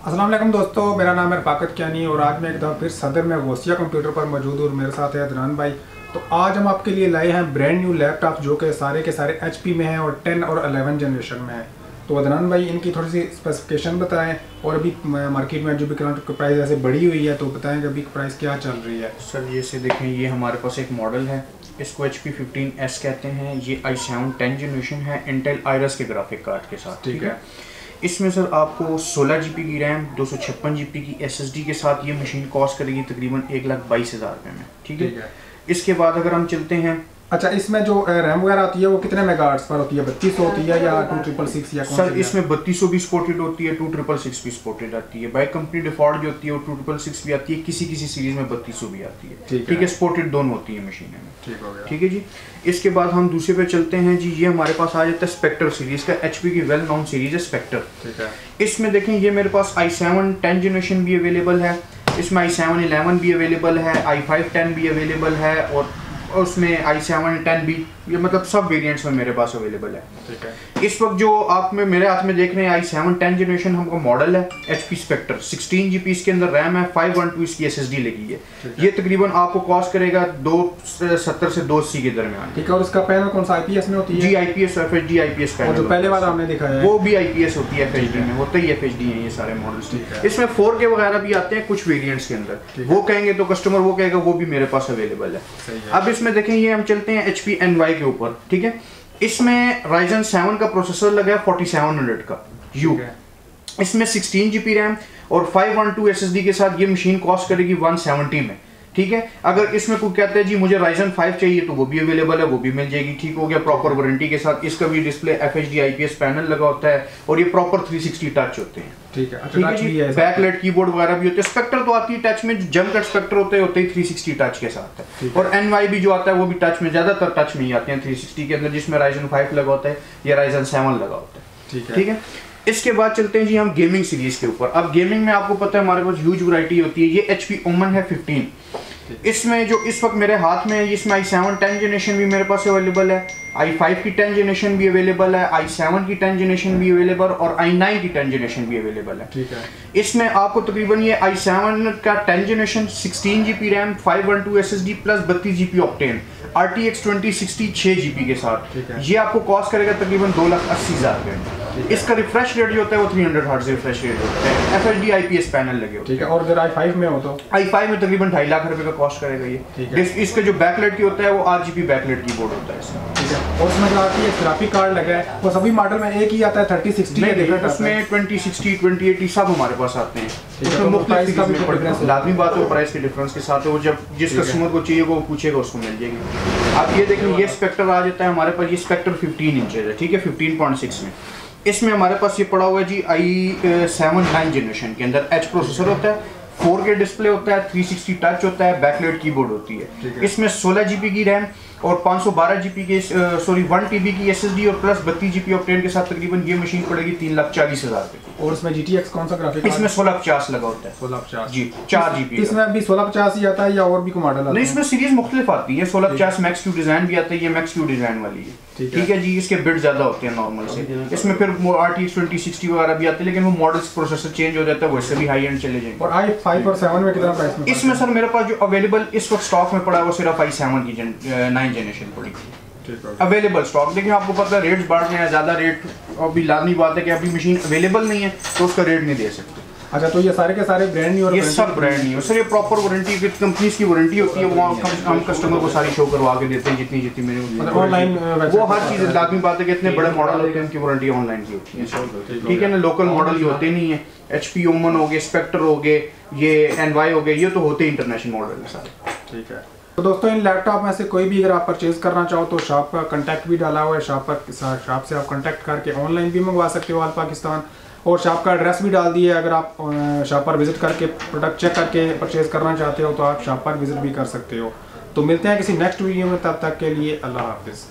अस्सलाम वालेकुम दोस्तों, मेरा नाम है रफाकत कियानी और आज मैं एक दफ़ा फिर सदर में गौसिया कंप्यूटर पर मौजूद हूँ और मेरे साथ है अदनान भाई। तो आज हम आपके लिए लाए हैं ब्रांड न्यू लैपटॉप जो कि सारे के सारे HP में हैं और 10 और 11 जनरेशन में है। तो अदनान भाई इनकी थोड़ी सी स्पेसिफिकेशन बताएं और अभी मार्केट में जो भी करंट प्राइस ऐसे बढ़ी हुई है तो बताएं कि अभी प्राइस क्या चल रही है। सर ये से देखें, ये हमारे पास एक मॉडल है, इसको HP 15S कहते हैं। ये i7 10 जनरेशन है इंटेल आयरस के ग्राफिक कार्ड के साथ। ठीक है, इसमें सर आपको 16 GB की रैम 256 GB की SSD के साथ ये मशीन कॉस्ट करेगी तकरीबन 1,22,000 रुपये में। ठीक है, इसके बाद अगर हम चलते हैं, अच्छा इसमें जो रैम वगैरह आती है वो कितने मेगाहर्ट्ज़ पर होती है? 3200 होती है या 2666 या सर इसमें 3200 भी सपोर्टेड होती है, 2666 भी सपोर्टेड आती है। बाय कंपनी डिफॉल्ट जो होती है वो 2666 भी आती है, किसी सीरीज में 3200 भी आती है। ठीक है, सपोर्टेड दोनों होती है मशीनें में। ठीक हो गया। ठीक है जी, इसके बाद हम दूसरे पे चलते हैं जी। ये हमारे पास आ जाता है स्पेक्टर सीरीज का, HP की वेल नोन सीरीज है स्पेक्टर। ठीक है, इसमें देखें ये मेरे पास i7 10 जनरेशन भी अवेलेबल है, इसमें i7 11 भी अवेलेबल है, i5 10 भी अवेलेबल है और उसमें i7 10 भी, ये मतलब सब वेरिएंट्स में मेरे पास अवेलेबल है। ठीक है, इस वक्त जो आप में मेरे हाथ में देख रहे हैं i7 10 जनरेशन हमको मॉडल है HP स्पेक्टर। 16 GB इसके अंदर रैम है, 512 इसकी SSD लगी है। ये तकरीबन आपको कॉस्ट करेगा 270 से 280 के दरमियान। ठीक है, और इसका पैनल कौन सा IPS में होती है? जी IPS FHD IPS पैनल। जो पहले वाला हमने दिखाया है वो भी IPS होती है, FHD में होता ही FHD है ये सारे मॉडल्स। इसमें 4K वगैरह भी आते हैं कुछ वेरिएंट्स के अंदर, वो कहेंगे तो कस्टमर वो कहेगा वो भी मेरे पास अवेलेबल है। अब इसमें देखें ये हम चलते हैं HP NY के ऊपर। ठीक है, इसमें Ryzen 7 का प्रोसेसर लगा है 4700 का U। इसमें 16 GB रैम और 512 SSD के साथ ये मशीन कॉस्ट करेगी 170 में। ठीक है, अगर इसमें कोई कहते हैं जी मुझे Ryzen 5 चाहिए तो वो भी अवेलेबल है, वो भी मिल जाएगी। ठीक हो गया, प्रॉपर वारंटी के साथ। इसका भी डिस्प्ले FHD IPS पैनल लगा होता है और ये प्रॉपर 360 टच होते हैं। ठीक है, अच्छा टच भी है, बैकलाइट कीबोर्ड वगैरह भी होते हैं। स्पेक्टर तो आती है टच में, जंप कट स्पेक्टर होते ही 360 टच के साथ है। और NY भी जो आता है वो भी टच में, ज्यादातर टच में ही आते हैं 360 के अंदर, जिसमें Ryzen 5 लगा होता है या Ryzen 7 लगा होता है। ठीक है, इसके बाद चलते हैं जी हम गेमिंग सीरीज के ऊपर। अब गेमिंग में आपको पता है हमारे पास ह्यूज वैरायटी होती है। ये HP Omen है 15। इसमें जो इस वक्त मेरे हाथ में है, इसमें i7 10 जनरेशन भी मेरे पास अवेलेबल है, i5 की 10 जनरेशन भी अवेलेबल है, i7 की 10 जनरेशन भी अवेलेबल और i9 की 10 जनरेशन भी अवेलेबल है। ठीक है, इसमें आपको तकरीबन ये i7 का 10 generation 16 GB RAM 512 SSD plus 32 GB octane RTX 2060 6 GB के साथ, ये आपको कॉस्ट करेगा तकरीबन 2,80,000 रुपये। इसका रिफ्रेश रेट जो होता है वो 300 हर्ट्ज रिफ्रेश रेट होता है, FHD IPS पैनल लगे होते हैं। ठीक है, और अगर i5 में हो तो i5 में तकरीबन 2.5 लाख रुपए का कॉस्ट करेगा ये। इसका जो बैकलाइट की होता है वो RGB बैकलाइट कीबोर्ड होता है इसमें। ठीक है, और उसमें जो आती है ग्राफिक कार्ड लगा है वो सभी मॉडल में एक ही आता है 3060 में डिफरेंट, उसमें 2060 2080 सब हमारे पास आते हैं। इसमें मुख्तलिफ का भी डिफरेंस, लाजमी बात है प्राइस के डिफरेंस के साथ है, वो जब जिस कस्टमर को चाहिए वो पूछेगा उसको मिल जाएगी। आप ये देखें, ये स्पेक्टर आ जाता है हमारे पास, ये स्पेक्टर 15 इंच है। ठीक है, 15.6 में इसमें हमारे पास ये पड़ा हुआ है जी i7 9 जनरेशन के अंदर। H प्रोसेसर होता है, 4K डिस्प्ले होता है, 360 टच होता है, बैकलाइट कीबोर्ड होती है। इसमें 16 GB की रैम और 512 GB की 1 TB की SSD और प्लस 32 GB ऑक्टेन के साथ तकरीबन ये मशीन पड़ेगी 3,40,000 रुपये। और इसमें GTX कौन सा ग्राफिक? इसमें 1650 लगा होता है। 1650 जी, 4 GB। इसमें भी 1650 ही आता है या और भी कोई मॉडल आता है? नहीं, इसमें सीरीज मुख्तलिफ आती है। 1650 मैक्स क्यू डिजाइन भी आता है, ये मैक्स क्यू डिजाइन वाली है। ठीक है जी, इसके बिट ज्यादा होते हैं नॉर्मल से। इसमें फिर RTX 2060 वगैरह भी आते हैं, लेकिन वो मॉडल्स प्रोसेसर चेंज हो जाता है, वैसे भी हाई एंड चले जाएंगे। और i5 और 7 में कितना प्राइस में? इसमें सर मेरे पास जो अवेलेबल इस वक्त स्टॉक में पड़ा है वो सिर्फ i7 की 9 जनरेशन पड़ी अवेलेबल स्टॉक। देखिए आपको पता है रेट्स बढ़ रहे हैं, ज़्यादा रेट अभी लाजमी बात है कि अभी मशीन अवेलेबल नहीं है तो उसका रेट नहीं दे सकते। अच्छा, तो ये सारे के सारे ब्रांड न्यू और ये सब ब्रांड न्यू सर, ये प्रॉपर वारंटी कंपनीज की वारंटी होती है, वो हम कस्टमर को सारी शो करवा के देते हैं जितनी मैंने ऑनलाइन वो हर चीज़। लाजमी बात है कि इतने बड़े मॉडल होते हैं उनकी वारंटी ऑनलाइन की होती है। ठीक है ना, लोकल मॉडल ये होते नहीं है। HP Omen हो गए, स्पेक्टर हो गए, ये NY हो गए, ये तो होते इंटरनेशनल मॉडल है सारे। ठीक है, तो दोस्तों इन लैपटॉप में से कोई भी अगर आप परचेज करना चाहो तो शॉप का कॉन्टैक्ट भी डाला हुआ है। शॉप से आप कॉन्टैक्ट करके ऑनलाइन भी मंगवा सकते हो ऑल पाकिस्तान, और शॉप का एड्रेस भी डाल दिया है। अगर आप शॉप पर विजिट करके प्रोडक्ट चेक करके परचेज करना चाहते हो तो आप शॉप पर विजिट भी कर सकते हो। तो मिलते हैं किसी नेक्स्ट वीडियो में, तब तक के लिए अल्लाह हाफिज़।